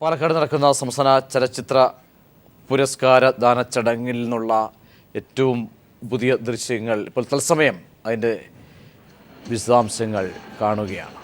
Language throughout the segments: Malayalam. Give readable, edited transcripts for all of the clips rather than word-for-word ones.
പാലക്കാട് നടക്കുന്ന സംസ്ഥാന ചലച്ചിത്ര പുരസ്കാര ദാന ചടങ്ങിൽ നിന്നുള്ള ഏറ്റവും പുതിയ ദൃശ്യങ്ങൾ ഇപ്പോൾ തത്സമയം അതിൻ്റെ വിശദാംശങ്ങൾ കാണുകയാണ്.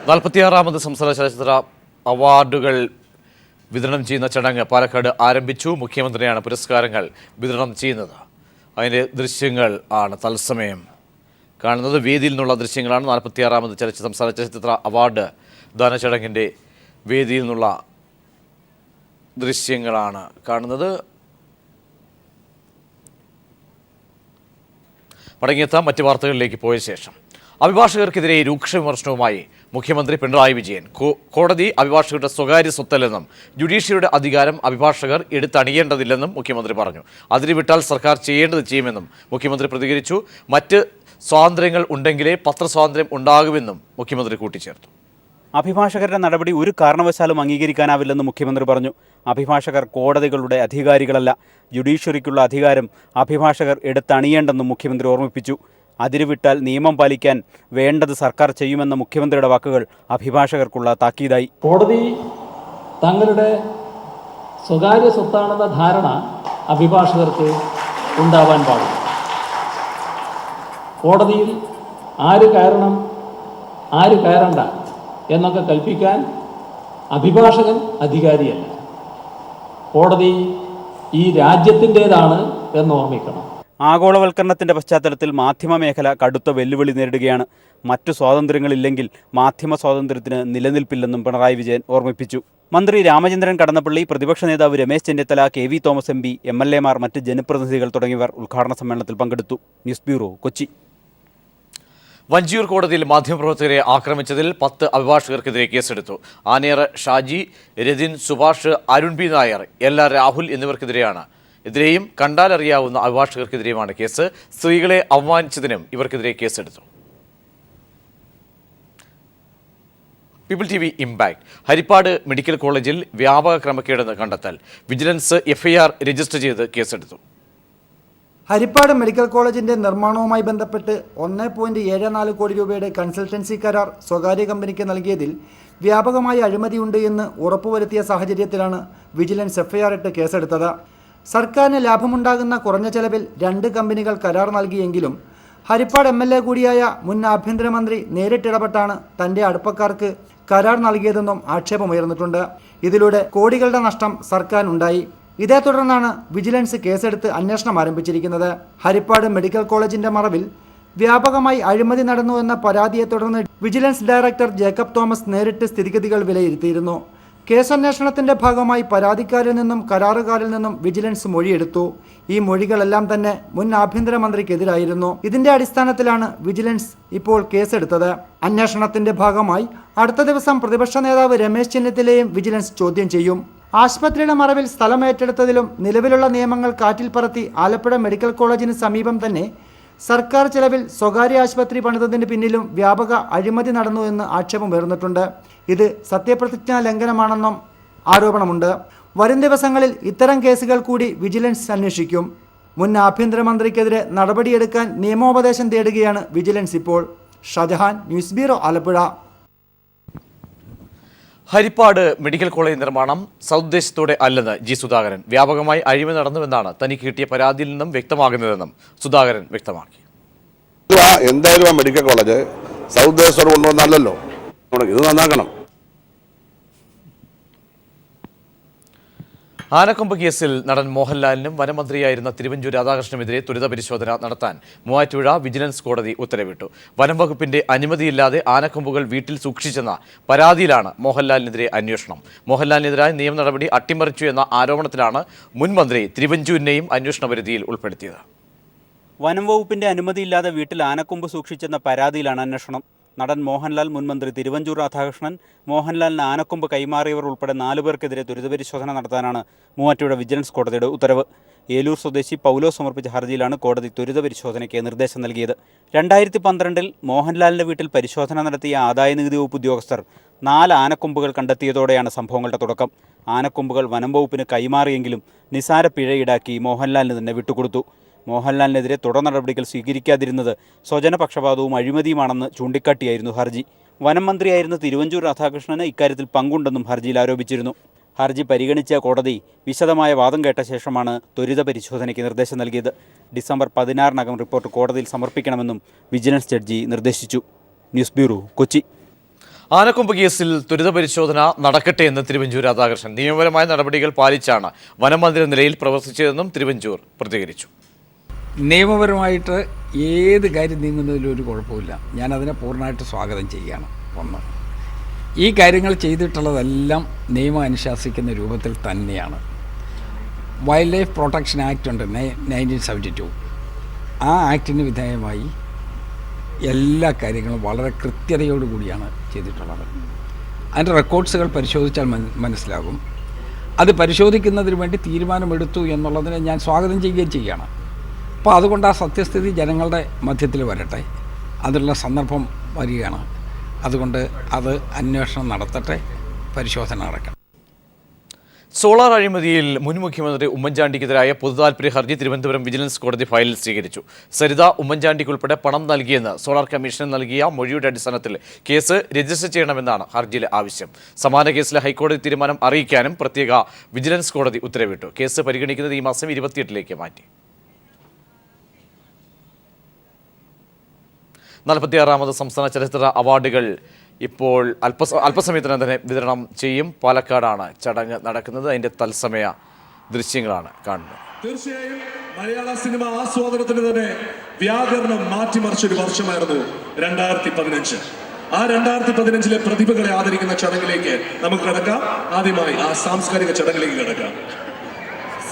നാൽപ്പത്തിയാറാമത് സംസ്ഥാന ചലച്ചിത്ര അവാർഡുകൾ വിതരണം ചെയ്യുന്ന ചടങ്ങ് പാലക്കാട് ആരംഭിച്ചു. മുഖ്യമന്ത്രിയാണ് പുരസ്കാരങ്ങൾ വിതരണം ചെയ്യുന്നത്. അതിൻ്റെ ദൃശ്യങ്ങൾ ആണ് തത്സമയം കാണുന്നത്. വേദിയിൽ നിന്നുള്ള ദൃശ്യങ്ങളാണ്. 46ാമത് സംസ്ഥാന ചലച്ചിത്ര അവാർഡ് ദാന ചടങ്ങിൻ്റെ വേദിയിൽ നിന്നുള്ള ദൃശ്യങ്ങളാണ് കാണുന്നത്. മടങ്ങിയെത്താം മറ്റ് വാർത്തകളിലേക്ക് പോയ ശേഷം. അഭിഭാഷകർക്കെതിരെ രൂക്ഷ വിമർശനവുമായി മുഖ്യമന്ത്രി പിണറായി വിജയൻ. കോടതി അഭിഭാഷകരുടെ സ്വകാര്യ സ്വത്തല്ലെന്നും ജുഡീഷ്യറിയുടെ അധികാരം അഭിഭാഷകർ എടുത്തണിയേണ്ടതില്ലെന്നും മുഖ്യമന്ത്രി പറഞ്ഞു. അതിരുവിട്ടാൽ സർക്കാർ ചെയ്യേണ്ടത് ചെയ്യുമെന്നും മുഖ്യമന്ത്രി പ്രതികരിച്ചു. മറ്റ് സ്വാതന്ത്ര്യങ്ങൾ ഉണ്ടെങ്കിലേ പത്രസ്വാതന്ത്ര്യം ഉണ്ടാകുമെന്നും മുഖ്യമന്ത്രി കൂട്ടിച്ചേർത്തു. അഭിഭാഷകരുടെ നടപടി ഒരു കാരണവശാലും അംഗീകരിക്കാനാവില്ലെന്ന് മുഖ്യമന്ത്രി പറഞ്ഞു. അഭിഭാഷകർ കോടതികളുടെ അധികാരികളല്ല. ജുഡീഷ്യറിക്കുള്ള അധികാരം അഭിഭാഷകർ എടുത്തണിയേണ്ടെന്നും മുഖ്യമന്ത്രി ഓർമ്മിപ്പിച്ചു. അതിരുവിട്ടാൽ നിയമം പാലിക്കാൻ വേണ്ടത് സർക്കാർ ചെയ്യുമെന്ന മുഖ്യമന്ത്രിയുടെ വാക്കുകൾ അഭിഭാഷകർക്കുള്ള താക്കീതായി. കോടതി തങ്ങളുടെ സ്വകാര്യ സ്വത്താണെന്ന ധാരണ അഭിഭാഷകർക്ക് ഉണ്ടാവാൻ പാടില്ല. കോടതിയിൽ ആര് കയറണം ആര് കയറണ്ട എന്നൊക്കെ കൽപ്പിക്കാൻ അഭിഭാഷകൻ അധികാരിയല്ല. കോടതി ഈ രാജ്യത്തിൻ്റേതാണ് എന്ന് ഓർമ്മിക്കണം. ആഗോളവൽക്കരണത്തിൻ്റെ പശ്ചാത്തലത്തിൽ മാധ്യമമേഖല കടുത്ത വെല്ലുവിളി നേരിടുകയാണ്. മറ്റു സ്വാതന്ത്ര്യങ്ങളില്ലെങ്കിൽ മാധ്യമ സ്വാതന്ത്ര്യത്തിന് നിലനിൽപ്പില്ലെന്നും പിണറായി വിജയൻ ഓർമ്മിപ്പിച്ചു. മന്ത്രി രാമചന്ദ്രൻ കടന്നപ്പള്ളി, പ്രതിപക്ഷ നേതാവ് Ramesh Chennithala, KV Thomas MP, MLA Mar, മറ്റ് ജനപ്രതിനിധികൾ തുടങ്ങിയവർ ഉദ്ഘാടന സമ്മേളനത്തിൽ പങ്കെടുത്തു. News bureau, Kochi. വഞ്ചിയൂർ കോടതിയിൽ മാധ്യമപ്രവർത്തകരെ ആക്രമിച്ചതിൽ 10 അഭിഭാഷകർക്കെതിരെ കേസെടുത്തു. ആനേറ ഷാജി, രതിൻ, സുഭാഷ്, അരുൺ B നായർ, LR രാഹുൽ എന്നിവർക്കെതിരെയും കണ്ടാലറിയാവുന്ന അഭിഭാഷകർക്കെതിരെയുമാണ് കേസ്. സ്ത്രീകളെ അവമാനിച്ചതിനും ഇവർക്കെതിരെ കേസെടുത്തു. People TV impact. Haripad medical കോളേജിൽ വ്യാപക ക്രമക്കേടെന്ന് കണ്ടെത്തൽ. വിജിലൻസ് FIR രജിസ്റ്റർ ചെയ്ത് കേസെടുത്തു. ഹരിപ്പാട് മെഡിക്കൽ കോളേജിന്റെ നിർമ്മാണവുമായി ബന്ധപ്പെട്ട് 1.74 കോടി രൂപയുടെ കൺസൾട്ടൻസി കരാർ സ്വകാര്യ കമ്പനിക്ക് നൽകിയതിൽ വ്യാപകമായ അഴിമതിയുണ്ട് എന്ന് ഉറപ്പുവരുത്തിയ സാഹചര്യത്തിലാണ് വിജിലൻസ് FIR ഇട്ട് കേസെടുത്തത്. സർക്കാരിന് ലാഭമുണ്ടാകുന്ന കുറഞ്ഞ ചെലവിൽ 2 കമ്പനികൾ കരാർ നൽകിയെങ്കിലും ഹരിപ്പാട് MLA കൂടിയായ മുൻ ആഭ്യന്തരമന്ത്രി നേരിട്ടിടപെട്ടാണ് തൻ്റെ അടുപ്പക്കാർക്ക് കരാർ നൽകിയതെന്നും ആക്ഷേപമുയർന്നിട്ടുണ്ട്. ഇതിലൂടെ കോടികളുടെ നഷ്ടം സർക്കാരിനുണ്ടായി. ഇതേ തുടർന്നാണ് വിജിലൻസ് കേസെടുത്ത് അന്വേഷണം ആരംഭിച്ചിരിക്കുന്നത്. ഹരിപ്പാട് മെഡിക്കൽ കോളേജിന്റെ മറവിൽ വ്യാപകമായി അഴിമതി നടന്നു എന്ന പരാതിയെ തുടർന്ന് വിജിലൻസ് ഡയറക്ടർ ജേക്കബ് തോമസ് നേരിട്ട് സ്ഥിതിഗതികൾ വിലയിരുത്തിയിരുന്നു. കേസന്വേഷണത്തിന്റെ ഭാഗമായി പരാതിക്കാരിൽ നിന്നും കരാറുകാരിൽ നിന്നും വിജിലൻസ് മൊഴിയെടുത്തു. ഈ മൊഴികളെല്ലാം തന്നെ മുൻ ആഭ്യന്തരമന്ത്രിക്കെതിരായിരുന്നു. ഇതിന്റെ അടിസ്ഥാനത്തിലാണ് വിജിലൻസ് ഇപ്പോൾ കേസെടുത്തത്. അന്വേഷണത്തിന്റെ ഭാഗമായി അടുത്ത ദിവസം പ്രതിപക്ഷ നേതാവ് രമേശ് ചെന്നിത്തലയെയും വിജിലൻസ് ചോദ്യം ചെയ്യും. ആശുപത്രിയുടെ മറവിൽ സ്ഥലം ഏറ്റെടുത്തതിലും നിലവിലുള്ള നിയമങ്ങൾ കാറ്റിൽ പറത്തി ആലപ്പുഴ മെഡിക്കൽ കോളേജിന് സമീപം തന്നെ സർക്കാർ ചെലവിൽ സ്വകാര്യ ആശുപത്രി പണിതതിന് പിന്നിലും വ്യാപക അഴിമതി നടന്നു എന്ന് ആക്ഷേപമുയർന്നിട്ടുണ്ട്. ഇത് സത്യപ്രതിജ്ഞാ ലംഘനമാണെന്നും ആരോപണമുണ്ട്. വരും ദിവസങ്ങളിൽ ഇത്തരം കേസുകൾ കൂടി വിജിലൻസ് അന്വേഷിക്കും. മുൻ ആഭ്യന്തരമന്ത്രിക്കെതിരെ നടപടിയെടുക്കാൻ നിയമോപദേശം തേടുകയാണ് വിജിലൻസ് ഇപ്പോൾ. Shajahan, news bureau, Alappuzha. Haripad medical college നിർമ്മാണം സദുദ്ദേശത്തോടെ അല്ലെന്ന് G സുധാകരൻ. വ്യാപകമായി അഴിമതി നടന്നുവെന്നാണ് തനിക്ക് കിട്ടിയ പരാതിയിൽ നിന്നും വ്യക്തമാകുന്നതെന്നും സുധാകരൻ വ്യക്തമാക്കി. എന്തായാലും ആ മെഡിക്കൽ കോളേജ് സദുദ്ദേശത്തോടെ കൊണ്ടുവന്നല്ലോ, ഇത് നന്നാക്കണം. ആനക്കൊമ്പ് കേസിൽ നടൻ മോഹൻലാലിനും വനമന്ത്രിയായിരുന്ന തിരുവഞ്ചൂർ രാധാകൃഷ്ണനെതിരെ ത്വരിത പരിശോധന നടത്താൻ മൂവാറ്റുപുഴ വിജിലൻസ് കോടതി ഉത്തരവിട്ടു. വനം വകുപ്പിന്റെ അനുമതിയില്ലാതെ ആനക്കൊമ്പുകൾ വീട്ടിൽ സൂക്ഷിച്ചെന്ന പരാതിയിലാണ് മോഹൻലാലിനെതിരെ അന്വേഷണം. മോഹൻലാലിനെതിരായ നിയമ നടപടി അട്ടിമറിച്ചു എന്ന ആരോപണത്തിലാണ് മുൻ മന്ത്രി തിരുവഞ്ചൂരിനെയും അന്വേഷണ പരിധിയിൽ ഉൾപ്പെടുത്തിയത്. വനം വകുപ്പിന്റെ അനുമതിയില്ലാതെ വീട്ടിൽ ആനക്കൊമ്പ് സൂക്ഷിച്ചെന്ന പരാതിയിലാണ് അന്വേഷണം. നടൻ മോഹൻലാൽ, മുൻമന്ത്രി തിരുവഞ്ചൂർ രാധാകൃഷ്ണൻ, മോഹൻലാലിന് ആനക്കൊമ്പ് കൈമാറിയവർ ഉൾപ്പെടെ 4 പേർക്കെതിരെ ത്വരിതപരിശോധന നടത്താനാണ് മൂവാറ്റുപുഴ വിജിലൻസ് കോടതിയുടെ ഉത്തരവ്. ഏലൂർ സ്വദേശി പൗലോ സമർപ്പിച്ച ഹർജിയിലാണ് കോടതി ത്വരിതപരിശോധനയ്ക്ക് നിർദ്ദേശം നൽകിയത്. 2012-ൽ മോഹൻലാലിന്റെ വീട്ടിൽ പരിശോധന നടത്തിയ ആദായനികുതി വകുപ്പ് ഉദ്യോഗസ്ഥർ 4 ആനക്കൊമ്പുകൾ കണ്ടെത്തിയതോടെയാണ് സംഭവങ്ങളുടെ തുടക്കം. ആനക്കൊമ്പുകൾ വനം വകുപ്പിന് കൈമാറിയെങ്കിലും നിസാര പിഴ ഈടാക്കി മോഹൻലാലിന് തന്നെ വിട്ടുകൊടുത്തു. മോഹൻലാലിനെതിരെ തുടർ നടപടികൾ സ്വീകരിക്കാതിരുന്നത് സ്വജനപക്ഷപാതവും അഴിമതിയുമാണെന്ന് ചൂണ്ടിക്കാട്ടിയായിരുന്നു ഹർജി. വനം മന്ത്രിയായിരുന്ന തിരുവഞ്ചൂർ രാധാകൃഷ്ണന് ഇക്കാര്യത്തിൽ പങ്കുണ്ടെന്നും ഹർജിയിൽ ആരോപിച്ചിരുന്നു. ഹർജി പരിഗണിച്ച കോടതി വിശദമായ വാദം കേട്ട ശേഷമാണ് ത്വരിത പരിശോധനയ്ക്ക് നിർദ്ദേശം നൽകിയത്. ഡിസംബർ 16-നകം റിപ്പോർട്ട് കോടതിയിൽ സമർപ്പിക്കണമെന്നും വിജിലൻസ് ജഡ്ജി നിർദ്ദേശിച്ചു. News bureau, Kochi. ആനക്കൊമ്പ് കേസിൽ ത്വരിത പരിശോധന നടക്കട്ടെ എന്ന് തിരുവഞ്ചൂർ രാധാകൃഷ്ണൻ നിയമപരമായ നടപടികൾ പാലിച്ചാണ് വനമന്ത്രി നിലയിൽ പ്രവർത്തിച്ചതെന്നും തിരുവഞ്ചൂർ പ്രതികരിച്ചു. നിയമപരമായിട്ട് ഏത് കാര്യം നീങ്ങുന്നതിലും ഒരു കുഴപ്പമില്ല. ഞാനതിനെ പൂർണ്ണമായിട്ട് സ്വാഗതം ചെയ്യുകയാണ്. ഒന്ന്, ഈ കാര്യങ്ങൾ ചെയ്തിട്ടുള്ളതെല്ലാം നിയമം അനുശാസിക്കുന്ന രൂപത്തിൽ തന്നെയാണ്. വൈൽഡ് ലൈഫ് പ്രൊട്ടക്ഷൻ ആക്ട് ഉണ്ട് 1972. ആ ആക്ടിന് വിധേയമായി എല്ലാ കാര്യങ്ങളും വളരെ കൃത്യതയോടുകൂടിയാണ് ചെയ്തിട്ടുള്ളത്. അതിൻ്റെ റെക്കോർഡ്സുകൾ പരിശോധിച്ചാൽ മനസ്സിലാകും. അത് പരിശോധിക്കുന്നതിന് വേണ്ടി തീരുമാനമെടുത്തു എന്നുള്ളതിനെ ഞാൻ സ്വാഗതം ചെയ്യുകയും ചെയ്യുകയാണ്. അപ്പോൾ അതുകൊണ്ട് ആ സത്യസ്ഥിതി ജനങ്ങളുടെ മധ്യത്തിൽ വരട്ടെ, അതിനുള്ള സന്ദർഭം വരികയാണ്. അതുകൊണ്ട് അത് അന്വേഷണം നടത്തട്ടെ, പരിശോധന നടക്കണം. സോളാർ അഴിമതിയിൽ മുൻ മുഖ്യമന്ത്രി ഉമ്മൻചാണ്ടിക്കെതിരായ പൊതുതാൽപര്യ ഹർജി തിരുവനന്തപുരം വിജിലൻസ് കോടതി ഫയലിൽ സ്വീകരിച്ചു. സരിത ഉമ്മൻചാണ്ടിക്കുൾപ്പെടെ പണം നൽകിയെന്ന് സോളാർ കമ്മീഷന് നൽകിയ മൊഴിയുടെ അടിസ്ഥാനത്തിൽ കേസ് രജിസ്റ്റർ ചെയ്യണമെന്നാണ് ഹർജിയിലെ ആവശ്യം. സമാന കേസിലെ ഹൈക്കോടതി തീരുമാനം അറിയിക്കാനും പ്രത്യേക വിജിലൻസ് കോടതി ഉത്തരവിട്ടു. കേസ് പരിഗണിക്കുന്നത് ഈ മാസം 28-ലേക്ക് മാറ്റി. 46ാമത് സംസ്ഥാന ചലച്ചിത്ര അവാർഡുകൾ ഇപ്പോൾ അല്പസമയത്തിനകം തന്നെ വിതരണം ചെയ്യും. പാലക്കാടാണ് ചടങ്ങ് നടക്കുന്നത്. അതിൻ്റെ തത്സമയ ദൃശ്യങ്ങളാണ് കാണുന്നത്. തീർച്ചയായും മലയാള സിനിമ ആസ്വാദനത്തിന് തന്നെ വ്യാകരണം മാറ്റിമറിച്ചൊരു വർഷമായിരുന്നു 2015. ആ 2015-ലെ പ്രതിഭകളെ ആദരിക്കുന്ന ചടങ്ങിലേക്ക് നമുക്ക് കടക്കാം. ആദ്യമായി ആ സാംസ്കാരിക ചടങ്ങിലേക്ക് കടക്കാം.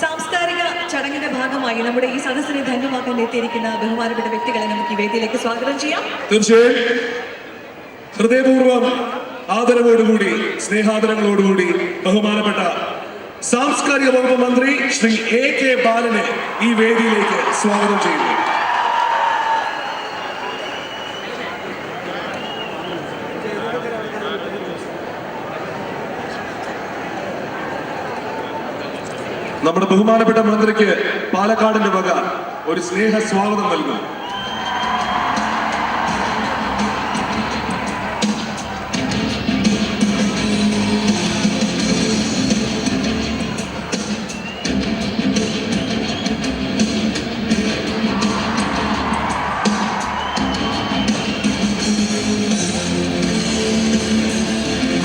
സാംസ്കാരിക ചടങ്ങിന്റെ ഭാഗമായി നമ്മുടെ ഈ സദസ്സിനെ ധന്യമാക്കാൻ എത്തിയിരിക്കുന്ന ബഹുമാനപ്പെട്ട വ്യക്തികളെ നമുക്ക് ഈ വേദിയിലേക്ക് സ്വാഗതം ചെയ്യാം. തീർച്ചയായും ഹൃദയപൂർവ്വം ആദരവോടുകൂടി, സ്നേഹാദരങ്ങളോടുകൂടി ബഹുമാനപ്പെട്ട സാംസ്കാരിക വകുപ്പ് മന്ത്രി ശ്രീ AK ബാലനെ ഈ വേദിയിലേക്ക് സ്വാഗതം ചെയ്യുന്നു. നമ്മുടെ ബഹുമാനപ്പെട്ട മന്ത്രിക്ക് പാലക്കാടിന്റെ വക ഒരു സ്നേഹ സ്വാഗതം നൽകുന്നു.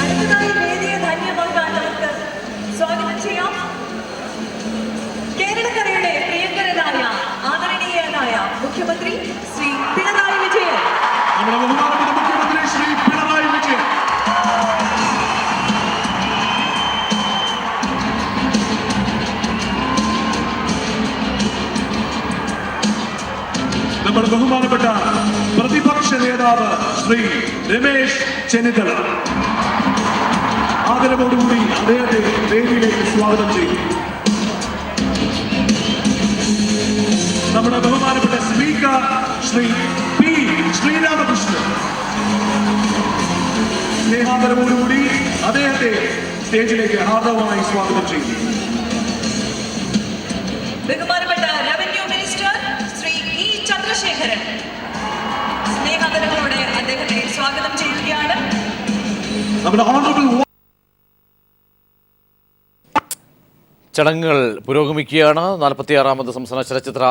അടുത്തതായി വേദിയെ ധന്യമാക്കാൻ നമുക്ക് സ്വാഗതം ചെയ്യാം കേരളക്കരയുടെ പ്രിയങ്കരനായ ആദരണീയനായ മുഖ്യമന്ത്രി ശ്രീ പിണറായി വിജയൻ. നമ്മുടെ ബഹുമാനപ്പെട്ട മുഖ്യമന്ത്രി ശ്രീ പിണറായി വിജയൻ. നമ്മുടെ ബഹുമാനപ്പെട്ട പ്രതിപക്ഷ നേതാവ് ശ്രീ രമേശ് ചെന്നിത്തല. ആദരവോടുകൂടി അദ്ദേഹത്തെ വേദിയിലേക്ക് സ്വാഗതം ചെയ്യും. നമ്മുടെ ബഹുമാനപ്പെട്ട സ്പീക്കർ ശ്രീ P. ശ്രീരാമകൃഷ്ണൻ. സ്നേഹാദരവോടുകൂടി അദ്ദേഹത്തെ സ്റ്റേജിലേക്ക് ഹാർദവമായി സ്വാഗതം ചെയ്യുന്നു. ബഹുമാനപ്പെട്ട revenue minister Shri E. Chandrasekharan. സ്നേഹാദരങ്ങളോടെ അദ്ദേഹത്തെ സ്വാഗതം ചെയ്യുകയാണ്. നമ്മുടെ ഓണറബിൾ ചടങ്ങുകൾ പുരോഗമിക്കുകയാണ്. 46ാമത് സംസ്ഥാന ചലച്ചിത്ര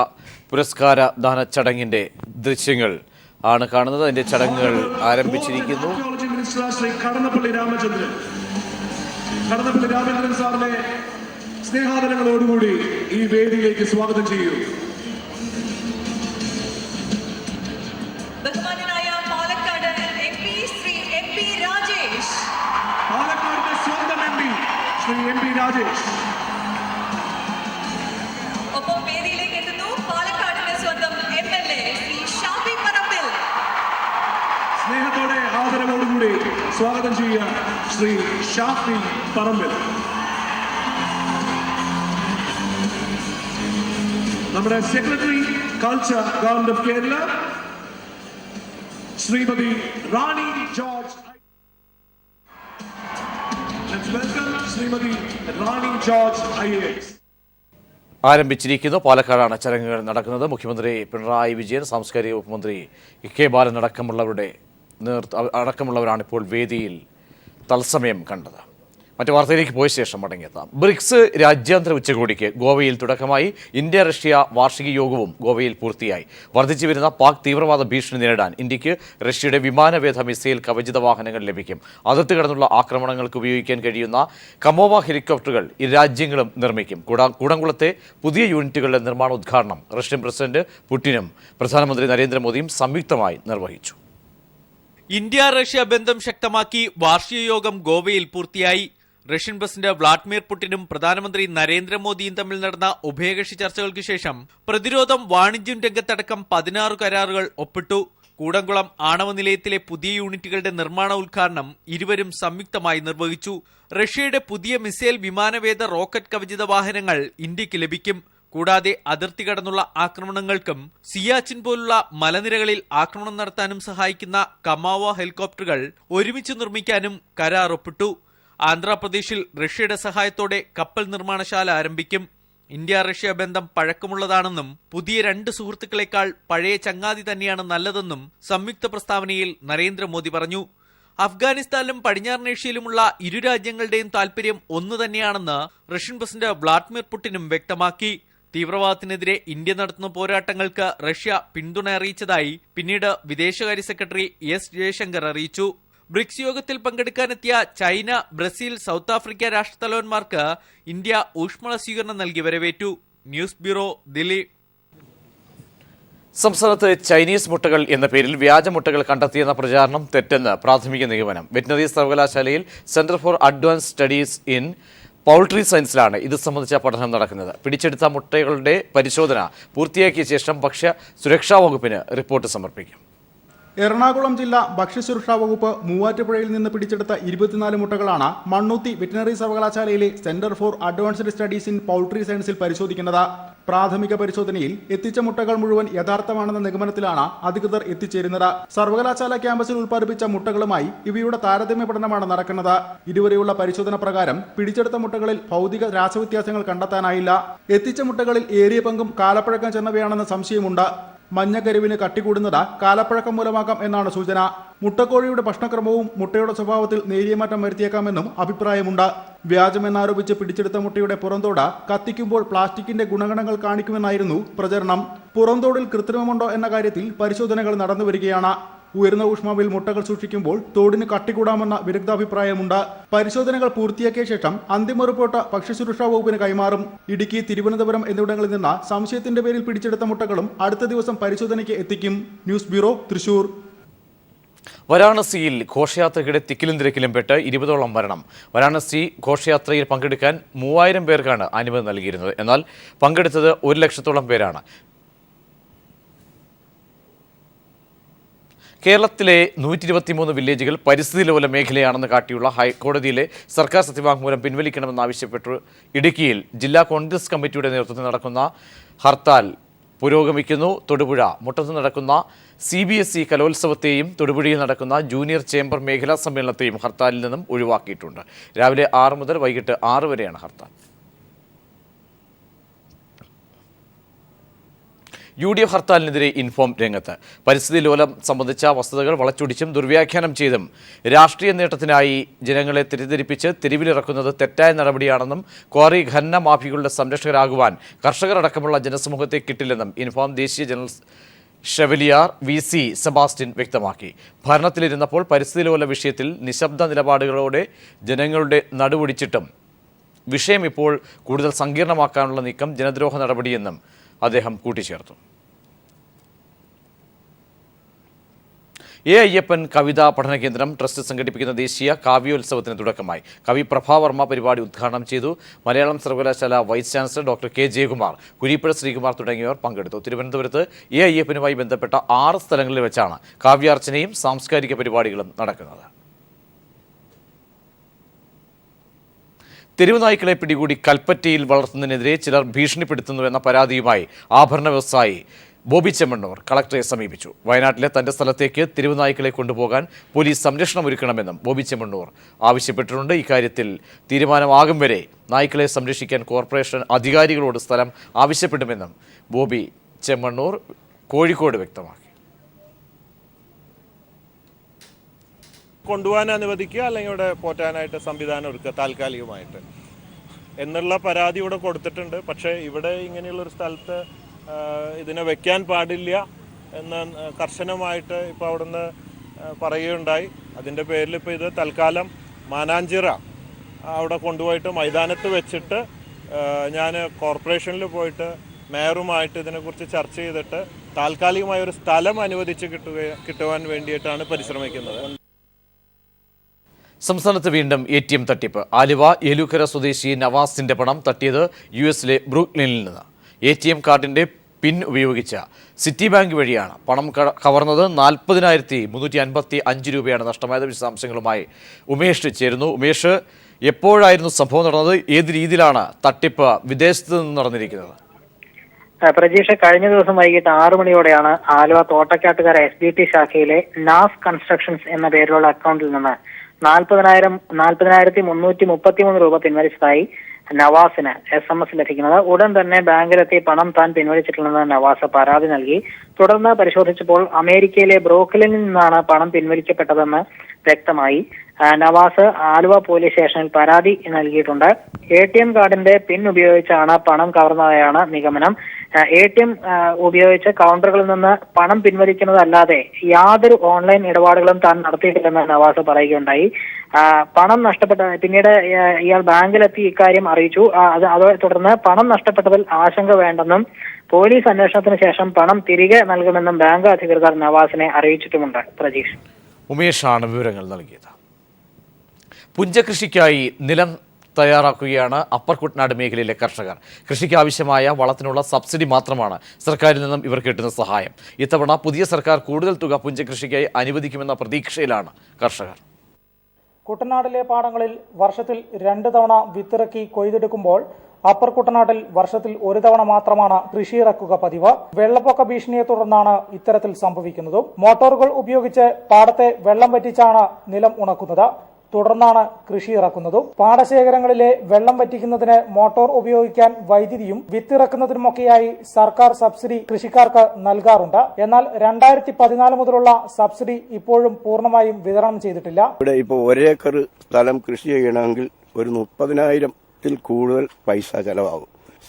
പുരസ്കാര ദാന ചടങ്ങിൻ്റെ ദൃശ്യങ്ങൾ ആണ് കാണുന്നത്. അതിൻ്റെ ചടങ്ങുകൾ ആരംഭിച്ചിരിക്കുന്നു. മിനിസ്റ്റർ ശ്രീ കടന്നപ്പള്ളി രാമചന്ദ്രൻ സാറിനെ സ്നേഹാദരങ്ങളോടുകൂടി ഈ വേദിയിലേക്ക് സ്വാഗതം ചെയ്യൂ. ബഹുമാന്യനായ പാലക്കാട് MP ശ്രീ MP രാജേഷ്. പാലക്കാടിന്റെ സ്വന്തം MP ശ്രീ MP രാജേഷ്. ഒപ്പം വേദിയിലേക്ക് എത്തുന്നു പാലക്കാടിന്റെ സ്വന്തം MLA ശ്രീ ഷാഫി പറമ്പിൽ. സ്നേഹത്തോടെ ആദരവോടുകൂടി സ്വാഗതം ചെയ്യുക ശ്രീ ഷാഫി പറമ്പിൽ. നമ്മുടെ secretary culture government of Kerala Shrimati Rani George. Let's welcome Shrimati Rani George IAS. ആരംഭിച്ചിരിക്കുന്നു. പാലക്കാടാണ് ചടങ്ങുകൾ നടക്കുന്നത്. മുഖ്യമന്ത്രി പിണറായി വിജയൻ, സാംസ്കാരിക വകുപ്പ് മന്ത്രി കെ ബാലൻ അടക്കമുള്ളവരാണ് ഇപ്പോൾ വേദിയിൽ തത്സമയം കണ്ടത്. മറ്റു വാർത്തയിലേക്ക് പോയ ശേഷം മടങ്ങിയെത്താം. ബ്രിക്സ് രാജ്യാന്തര ഉച്ചകോടിക്ക് ഗോവയിൽ തുടക്കമായി. ഇന്ത്യ റഷ്യ വാർഷിക യോഗവും ഗോവയിൽ പൂർത്തിയായി. വർദ്ധിച്ചു വരുന്ന പാക് തീവ്രവാദ ഭീഷണി നേരിടാൻ ഇന്ത്യക്ക് റഷ്യയുടെ വിമാനവേധ മിസൈൽ കവചിത വാഹനങ്ങൾ ലഭിക്കും. അതിർത്തി കടന്നുള്ള ആക്രമണങ്ങൾക്ക് ഉപയോഗിക്കാൻ കഴിയുന്ന കമോവ ഹെലികോപ്റ്ററുകൾ ഇരു രാജ്യങ്ങളും നിർമ്മിക്കും. കൂടംകുളത്തെ പുതിയ യൂണിറ്റുകളുടെ നിർമ്മാണോദ്ഘാടനം റഷ്യൻ പ്രസിഡന്റ് പുടിനും പ്രധാനമന്ത്രി നരേന്ദ്രമോദിയും സംയുക്തമായി നിർവഹിച്ചു. ഇന്ത്യ റഷ്യ ബന്ധം ശക്തമാക്കി വാർഷിക യോഗം ഗോവയിൽ പൂർത്തിയായി. റഷ്യൻ പ്രസിഡന്റ് വ്ളാഡിമിർ പുടിനും പ്രധാനമന്ത്രി നരേന്ദ്രമോദിയും തമ്മിൽ നടന്ന ഉഭയകക്ഷി ചർച്ചകൾക്ക് ശേഷം പ്രതിരോധം, വാണിജ്യം രംഗത്തടക്കം 16 കരാറുകൾ ഒപ്പിട്ടു. കൂടംകുളം ആണവ നിലയത്തിലെ പുതിയ യൂണിറ്റുകളുടെ നിർമ്മാണ ഉദ്ഘാടനം ഇരുവരും സംയുക്തമായി നിർവഹിച്ചു. റഷ്യയുടെ പുതിയ മിസൈൽ, വിമാനവേധ, റോക്കറ്റ് കവചിത വാഹനങ്ങൾ ഇന്ത്യക്ക് ലഭിക്കും. കൂടാതെ അതിർത്തി കടന്നുള്ള ആക്രമണങ്ങൾക്കും സിയാച്ചിൻ പോലുള്ള മലനിരകളിൽ ആക്രമണം നടത്താനും സഹായിക്കുന്ന കമാവ ഹെലികോപ്റ്ററുകൾ ഒരുമിച്ച് നിർമ്മിക്കാനും കരാർ ഒപ്പിട്ടു. ആന്ധ്രാപ്രദേശിൽ റഷ്യയുടെ സഹായത്തോടെ കപ്പൽ നിർമ്മാണശാല ആരംഭിക്കും. ഇന്ത്യ റഷ്യ ബന്ധം പഴക്കമുള്ളതാണെന്നും പുതിയ 2 സുഹൃത്തുക്കളെക്കാൾ പഴയ ചങ്ങാതി തന്നെയാണ് നല്ലതെന്നും സംയുക്ത പ്രസ്താവനയിൽ നരേന്ദ്രമോദി പറഞ്ഞു. അഫ്ഗാനിസ്ഥാനിലും പടിഞ്ഞാറൻ ഏഷ്യയിലുമുള്ള ഇരു രാജ്യങ്ങളുടെയും താൽപര്യം ഒന്നു തന്നെയാണെന്ന് റഷ്യൻ പ്രസിഡന്റ് വ്ളാഡിമിർ പുടിനും വ്യക്തമാക്കി. തീവ്രവാദത്തിനെതിരെ ഇന്ത്യ നടത്തുന്ന പോരാട്ടങ്ങൾക്ക് റഷ്യ പിന്തുണ അറിയിച്ചതായി പിന്നീട് വിദേശകാര്യ സെക്രട്ടറി S ജയശങ്കർ അറിയിച്ചു. ബ്രിക്സ് യോഗത്തിൽ പങ്കെടുക്കാനെത്തിയ ചൈന, ബ്രസീൽ, സൗത്ത് ആഫ്രിക്ക രാഷ്ട്രത്തലവന്മാർക്ക് ഇന്ത്യ ഊഷ്മള സ്വീകരണം നൽകി വരവേറ്റു. News bureau, Delhi. സംസ്ഥാനത്ത് ചൈനീസ് മുട്ടകൾ എന്ന പേരിൽ വ്യാജമുട്ടകൾ കണ്ടെത്തിയെന്ന പ്രചാരണം തെറ്റെന്ന് പ്രാഥമിക നിഗമനം. വെറ്റിനറി സർവകലാശാലയിൽ centre for advance studies in poultry സയൻസിലാണ് ഇത് സംബന്ധിച്ച പഠനം നടക്കുന്നത്. പിടിച്ചെടുത്ത മുട്ടകളുടെ പരിശോധന പൂർത്തിയാക്കിയ ശേഷം ഭക്ഷ്യ സുരക്ഷാ വകുപ്പിന് റിപ്പോർട്ട് സമർപ്പിക്കും. എറണാകുളം ജില്ലാ ഭക്ഷ്യസുരക്ഷാ വകുപ്പ് മൂവാറ്റുപുഴയിൽ നിന്ന് പിടിച്ചെടുത്ത 24 മുട്ടകളാണ് മണ്ണുത്തി വെറ്റിനറി സർവകലാശാലയിലെ centre for advanced studies in poultry സയൻസിൽ പരിശോധിക്കുന്നത്. പ്രാഥമിക പരിശോധനയിൽ എത്തിച്ച മുട്ടകൾ മുഴുവൻ യഥാർത്ഥമാണെന്ന നിഗമനത്തിലാണ് അധികൃതർ എത്തിച്ചേരുന്നത്. സർവകലാശാല ക്യാമ്പസിൽ ഉൽപ്പാദിപ്പിച്ച മുട്ടകളുമായി ഇവയുടെ താരതമ്യ പഠനമാണ് നടക്കുന്നത്. ഇതുവരെയുള്ള പരിശോധന പ്രകാരം പിടിച്ചെടുത്ത മുട്ടകളിൽ ഭൗതിക രാസവ്യത്യാസങ്ങൾ കണ്ടെത്താനായില്ല. എത്തിച്ച മുട്ടകളിൽ ഏറിയ പങ്കും കാലപ്പഴക്കം ചെന്നവയാണെന്ന് സംശയമുണ്ട്. മഞ്ഞക്കരുവിന് കട്ടികൂടുന്നത് കാലപ്പഴക്കം മൂലമാകാം എന്നാണ് സൂചന. മുട്ടക്കോഴിയുടെ ഭക്ഷണക്രമവും മുട്ടയുടെ സ്വഭാവത്തിൽ നേരിയ മാറ്റം വരുത്തിയേക്കാമെന്നും അഭിപ്രായമുണ്ട്. വ്യാജമെന്നാരോപിച്ച് പിടിച്ചെടുത്ത മുട്ടയുടെ പുറന്തോട് കത്തിക്കുമ്പോൾ പ്ലാസ്റ്റിക്കിന്റെ ഗുണഗണങ്ങൾ കാണിക്കുമെന്നായിരുന്നു പ്രചരണം. പുറന്തോടിൽ കൃത്രിമമുണ്ടോ എന്ന കാര്യത്തിൽ പരിശോധനകൾ നടന്നുവരികയാണ്. ഉയർന്ന ഊഷ്മാവിൽ മുട്ടകൾ സൂക്ഷിക്കുമ്പോൾ തോടിന് കട്ടികൂടാമെന്ന വിദഗ്ധാഭിപ്രായമുണ്ട്. പരിശോധനകൾ പൂർത്തിയാക്കിയ ശേഷം അന്തിമ റിപ്പോർട്ട് ഭക്ഷ്യസുരക്ഷാ വകുപ്പിന് കൈമാറും. ഇടുക്കി, തിരുവനന്തപുരം എന്നിവിടങ്ങളിൽ നിന്ന് സംശയത്തിന്റെ പേരിൽ പിടിച്ചെടുത്ത മുട്ടകളും അടുത്ത ദിവസം പരിശോധനയ്ക്ക് എത്തിക്കും. News bureau, Thrissur. വാരാണസിയിൽ ഘോഷയാത്രയ്ക്കിടെ തിക്കിലും തിരക്കിലും പെട്ട് 20ഓളം മരണം. വാരാണസി ഘോഷയാത്രയിൽ പങ്കെടുക്കാൻ 3000 പേർക്കാണ് അനുമതി നൽകിയിരുന്നത്. എന്നാൽ പങ്കെടുത്തത് 1 ലക്ഷത്തോളം പേരാണ്. കേരളത്തിലെ 123 വില്ലേജുകൾ പരിസ്ഥിതി ലോല മേഖലയാണെന്ന് കാട്ടിയുള്ള ഹൈക്കോടതിയിലെ സർക്കാർ സത്യവാങ്മൂലം പിൻവലിക്കണമെന്നാവശ്യപ്പെട്ടു ഇടുക്കിയിൽ ജില്ലാ കോൺഗ്രസ് കമ്മിറ്റിയുടെ നേതൃത്വത്തിൽ നടക്കുന്ന ഹർത്താൽ പുരോഗമിക്കുന്നു. തൊടുപുഴ മുട്ടത്ത് നടക്കുന്ന CBSE കലോത്സവത്തെയും തൊടുപുഴയിൽ നടക്കുന്ന ജൂനിയർ ചേംബർ മേഖലാ സമ്മേളനത്തെയും ഹർത്താലിൽ നിന്നും ഒഴിവാക്കിയിട്ടുണ്ട്. രാവിലെ 6 മുതൽ വൈകിട്ട് 6 വരെയാണ് ഹർത്താൽ. UDF ഹർത്താലിനെതിരെ ഇൻഫോം രംഗത്ത്. പരിസ്ഥിതി ലോലം സംബന്ധിച്ച വസ്തുതകൾ വളച്ചൊടിച്ചും ദുർവ്യാഖ്യാനം ചെയ്തും രാഷ്ട്രീയ നേട്ടത്തിനായി ജനങ്ങളെ തെറ്റിദ്ധരിപ്പിച്ച് തെരുവിലിറക്കുന്നത് തെറ്റായ നടപടിയാണെന്നും ക്വാറി ഖനന മാഫിയകളുടെ സംരക്ഷകരാകുവാൻ കർഷകരടക്കമുള്ള ജനസമൂഹത്തെ കിട്ടില്ലെന്നും ഇൻഫോം ദേശീയ ജനറൽ ഷെവലിയാർ VC സെബാസ്റ്റ്യൻ വ്യക്തമാക്കി. ഭരണത്തിലിരുന്നപ്പോൾ പരിസ്ഥിതി ലോല വിഷയത്തിൽ നിശബ്ദ നിലപാടുകളോടെ ജനങ്ങളുടെ നടുവൊടിച്ചിട്ടും വിഷയം ഇപ്പോൾ കൂടുതൽ സങ്കീർണമാക്കാനുള്ള നീക്കം ജനദ്രോഹ നടപടിയെന്നും അദ്ദേഹം കൂട്ടിച്ചേർത്തു. അയ്യപ്പൻ കവിതാ പഠന കേന്ദ്രം ട്രസ്റ്റ് സംഘടിപ്പിക്കുന്ന ദേശീയ കാവ്യോത്സവത്തിന് തുടക്കമായി. കവി പ്രഭാവർമ്മ പരിപാടി ഉദ്ഘാടനം ചെയ്തു. മലയാളം സർവകലാശാല vice chancellor doctor K Jayakumar, Kureepuzha Sreekumar തുടങ്ങിയവർ പങ്കെടുത്തു. തിരുവനന്തപുരത്ത് അയ്യപ്പനുമായി ബന്ധപ്പെട്ട 6 സ്ഥലങ്ങളിൽ വെച്ചാണ് കാവ്യാർച്ചനയും സാംസ്കാരിക പരിപാടികളും നടക്കുന്നത്. തെരുവുനായ്ക്കളെ പിടികൂടി കൽപ്പറ്റയിൽ വളർത്തുന്നതിനെതിരെ ചിലർ ഭീഷണിപ്പെടുത്തുന്നുവെന്ന പരാതിയുമായി ആഭരണ വ്യവസായി ബോബി ചെമ്മണ്ണൂർ കളക്ടറെ സമീപിച്ചു. വയനാട്ടിലെ തന്റെ സ്ഥലത്തേക്ക് തെരുവുനായ്ക്കളെ കൊണ്ടുപോകാൻ പോലീസ് സംരക്ഷണം ഒരുക്കണമെന്നും ബോബി ചെമ്മണ്ണൂർ ആവശ്യപ്പെട്ടിട്ടുണ്ട്. ഇക്കാര്യത്തിൽ തീരുമാനമാകും വരെ നായ്ക്കളെ സംരക്ഷിക്കാൻ കോർപ്പറേഷൻ അധികാരികളോട് സ്ഥലം ആവശ്യപ്പെടുമെന്നും ബോബി ചെമ്മണ്ണൂർ കോഴിക്കോട് വ്യക്തമാക്കി. കൊണ്ടുപോകാൻ അനുവദിക്കുക, അല്ലെങ്കിൽ ഇവിടെ പോറ്റാനായിട്ട് സംവിധാനം ഒരുക്കുക താൽക്കാലികമായിട്ട് എന്നുള്ള പരാതി ഇവിടെ കൊടുത്തിട്ടുണ്ട്. പക്ഷേ ഇവിടെ ഇങ്ങനെയുള്ളൊരു സ്ഥലത്ത് ഇതിനെ വെക്കാൻ പാടില്ല എന്ന് കർശനമായിട്ട് ഇപ്പോൾ അവിടുന്ന് പറയുകയുണ്ടായി. അതിൻ്റെ പേരിൽ ഇപ്പോൾ ഇത് തൽക്കാലം മാനാഞ്ചിറ അവിടെ കൊണ്ടുപോയിട്ട് മൈതാനത്ത് വെച്ചിട്ട് ഞാൻ കോർപ്പറേഷനിൽ പോയിട്ട് മേയറുമായിട്ട് ഇതിനെക്കുറിച്ച് ചർച്ച ചെയ്തിട്ട് താൽക്കാലികമായ ഒരു സ്ഥലം അനുവദിച്ച് കിട്ടുവാൻ വേണ്ടിയിട്ടാണ് പരിശ്രമിക്കുന്നത്. സംസ്ഥാനത്ത് വീണ്ടും ATM തട്ടിപ്പ്. ആലുവ ഏലൂക്കര സ്വദേശി നവാസിന്റെ പണം തട്ടിയത് US ബ്രൂക്ലിനിൽ നിന്ന്. ATM കാർഡിന്റെ പിൻ ഉപയോഗിച്ച സിറ്റി ബാങ്ക് വഴിയാണ് പണം കവർന്നത്. 40,355 രൂപയാണ് നഷ്ടമായത്. വിശദാംശങ്ങളുമായി ഉമേഷ് ചേരുന്നു. ഉമേഷ്, എപ്പോഴായിരുന്നു സംഭവം നടന്നത്? ഏത് രീതിയിലാണ് തട്ടിപ്പ് വിദേശത്ത് നിന്ന് നടന്നിരിക്കുന്നത്? പ്രജീഷ്, കഴിഞ്ഞ ദിവസം വൈകിട്ട് 6 മണിയോടെയാണ് ആലുവ തോട്ടക്കാട്ടുകര SBT ശാഖയിലെ നാസ് കൺസ്ട്രക്ഷൻസ് എന്ന പേരിലുള്ള അക്കൗണ്ടിൽ നിന്ന് 40,333 രൂപ പിൻവലിച്ചതായി നവാസിന് SMS ലഭിക്കുന്നത്. ഉടൻ തന്നെ ബാങ്കിലെത്തി പണം താൻ പിൻവലിച്ചിട്ടില്ലെന്ന് നവാസ് പരാതി നൽകി. തുടർന്ന് പരിശോധിച്ചപ്പോൾ അമേരിക്കയിലെ ബ്രൂക്ലിനിൽ നിന്നാണ് പണം പിൻവലിക്കപ്പെട്ടതെന്ന് വ്യക്തമായി. നവാസ് ആലുവ പോലീസ് സ്റ്റേഷനിൽ പരാതി നൽകിയിട്ടുണ്ട്. ATM കാർഡിന്റെ പിൻ ഉപയോഗിച്ചാണ് പണം കവർന്നതായാണ് നിഗമനം. ATM ഉപയോഗിച്ച് കൗണ്ടറുകളിൽ നിന്ന് പണം പിൻവലിക്കുന്നതല്ലാതെ യാതൊരു ഓൺലൈൻ ഇടപാടുകളും താൻ നടത്തിയിട്ടില്ലെന്ന് നവാസ് പറയുകയുണ്ടായി. പണം നഷ്ടപ്പെട്ട പിന്നീട് ഇയാൾ ബാങ്കിലെത്തി ഇക്കാര്യം അറിയിച്ചു. അതേ തുടർന്ന് പണം നഷ്ടപ്പെട്ടതിൽ ആശങ്ക വേണ്ടെന്നും പോലീസ് അന്വേഷണത്തിന് ശേഷം പണം തിരികെ നൽകുമെന്നും ബാങ്ക് അധികൃതർ നവാസിനെ അറിയിച്ചിട്ടുമുണ്ട്. പ്രജീഷ്, ഉമേഷാണ് വിവരങ്ങൾ നൽകിയത്. പുഞ്ചകൃഷിക്കായി നിലം തയ്യാറാക്കുകയാണ് അപ്പർ കുട്ടനാട് മേഖലയിലെ കർഷകർ. കൃഷിക്ക് ആവശ്യമായ വളത്തിനുള്ള സബ്സിഡി മാത്രമാണ് സർക്കാരിൽ നിന്നും ഇവർ കിട്ടുന്ന സഹായം. ഇത്തവണ പുതിയ സർക്കാർ കൂടുതൽ തുക പുഞ്ചകൃഷിക്കായി അനുവദിക്കുമെന്ന പ്രതീക്ഷയിലാണ് കർഷകർ. കുട്ടനാടിലെ പാടങ്ങളിൽ വർഷത്തിൽ 2 തവണ വിത്തിറക്കി കൊയ്തെടുക്കുമ്പോൾ അപ്പർ കുട്ടനാട്ടിൽ വർഷത്തിൽ 1 തവണ മാത്രമാണ് കൃഷി ഇറക്കുക പതിവ്. വെള്ളപ്പൊക്ക ഭീഷണിയെ തുടർന്നാണ് ഇത്തരത്തിൽ സംഭവിക്കുന്നതും. മോട്ടോറുകൾ ഉപയോഗിച്ച് പാടത്തെ വെള്ളം വറ്റിച്ചാണ് നിലം ഉണക്കുന്നത്. തുടർന്നാണ് കൃഷി ഇറക്കുന്നതും. പാടശേഖരങ്ങളിലെ വെള്ളം വറ്റിക്കുന്നതിന് മോട്ടോർ ഉപയോഗിക്കാൻ വൈദ്യുതിയും വിത്തിറക്കുന്നതിനുമൊക്കെയായി സർക്കാർ സബ്സിഡി കൃഷിക്കാർക്ക് നൽകാറുണ്ട്. എന്നാൽ 2014 മുതലുള്ള സബ്സിഡി ഇപ്പോഴും പൂർണ്ണമായും വിതരണം ചെയ്തിട്ടില്ല. ഇവിടെ ഇപ്പോൾ 1 ഏക്കർ സ്ഥലം കൃഷി ചെയ്യണമെങ്കിൽ ഒരു 30,000-ൽ കൂടുതൽ പൈസ ചെലവാകും.